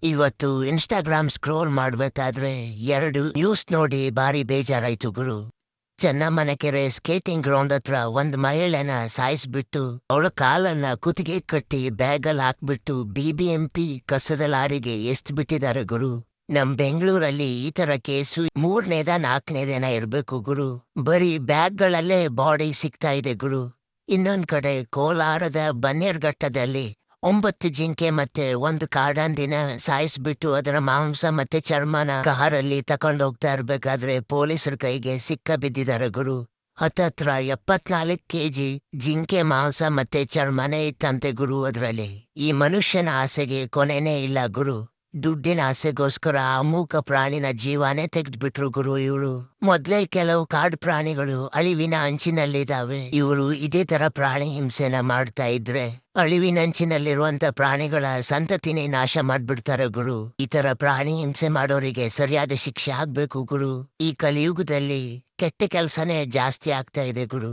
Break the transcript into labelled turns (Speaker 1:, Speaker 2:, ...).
Speaker 1: ಇವತ್ತು Instagram scroll ಮಾಡ್ಬೇಕಾದ್ರೆ 2 news ನೋಡಿ ಭಾರಿ ಬೇಜಾರಾಯ್ತು ಗುರು. ಚೆನ್ನಮ್ಮನಕೆರೆ ಸ್ಕೇಟಿಂಗ್ ಗ್ರೌಂಡ್ ಹತ್ರ ಒಂದ್ ಮಹಿಳೆನ ಸಾಯಿಸ್ಬಿಟ್ಟು ಅವಳ ಕಾಲನ್ನ ಕುತ್ತಿಗೆ ಕಟ್ಟಿ ಬ್ಯಾಗಲ್ಲಿ ಹಾಕ್ಬಿಟ್ಟು ಬಿಬಿಎಂಪಿ ಕಸದ ಲಾರಿಗೆ ಬಿಟ್ಟಿದ್ದಾರೆ ಗುರು. ನಮ್ ಬೆಂಗಳೂರಲ್ಲಿ ಈ ತರ ಕೇಸು 3ನೇದ 4ನೇದೇನ ಇರ್ಬೇಕು ಗುರು. ಬರೀ ಬ್ಯಾಗ್ಗಳಲ್ಲೇ ಬಾಡಿ ಸಿಗ್ತಾ ಇದೆ ಗುರು. ಇನ್ನೊಂದ್ ಕಡೆ ಕೋಲಾರದ ಬನ್ನೇರ್ಘಟ್ಟದಲ್ಲಿ 9 ಜಿಂಕೆ ಮತ್ತೆ ಒಂದು ಕಾಡಂದಿನ ಸಾಯಿಸ್ಬಿಟ್ಟು ಅದರ ಮಾಂಸ ಮತ್ತೆ ಚರ್ಮನ ಕಾರಲ್ಲಿ ತಕೊಂಡೋಗ್ತಾ ಇರ್ಬೇಕಾದ್ರೆ ಪೊಲೀಸರ ಕೈಗೆ ಸಿಕ್ಕ ಬಿದ್ದಿದ್ದಾರೆ ಗುರು. ಹತ್ತತ್ರ 74 ಕೆಜಿ ಜಿಂಕೆ ಮಾಂಸ ಮತ್ತೆ ಚರ್ಮನೇ ಇತ್ತಂತೆ ಗುರು ಅದ್ರಲ್ಲಿ. ಈ ಮನುಷ್ಯನ ಆಸೆಗೆ ಕೊನೆನೇ ಇಲ್ಲ ಗುರು. ದುಡ್ಡಿನ ಆಸೆಗೋಸ್ಕರ ಆ ಮೂಕ ಪ್ರಾಣಿನ ಜೀವಾನೇ ತೆಗೆದ್ಬಿಟ್ರು ಗುರು ಇವ್ರು. ಮೊದ್ಲೇ ಕೆಲವು ಕಾಡು ಪ್ರಾಣಿಗಳು ಅಳಿವಿನ ಅಂಚಿನಲ್ಲಿದ್ದಾವೆ. ಇವರು ಇದೇ ತರ ಪ್ರಾಣಿ ಹಿಂಸೆನ ಮಾಡ್ತಾ ಇದ್ರೆ ಅಳಿವಿನಂಚಿನಲ್ಲಿರುವಂತ ಪ್ರಾಣಿಗಳ ಸಂತತಿನೇ ನಾಶ ಮಾಡ್ಬಿಡ್ತಾರೆ ಗುರು. ಈ ತರ ಪ್ರಾಣಿ ಹಿಂಸೆ ಮಾಡೋರಿಗೆ ಸರಿಯಾದ ಶಿಕ್ಷೆ ಆಗ್ಬೇಕು ಗುರು. ಈ ಕಲಿಯುಗದಲ್ಲಿ ಕೆಟ್ಟ ಕೆಲ್ಸನೇ ಜಾಸ್ತಿ ಆಗ್ತಾ ಇದೆ ಗುರು.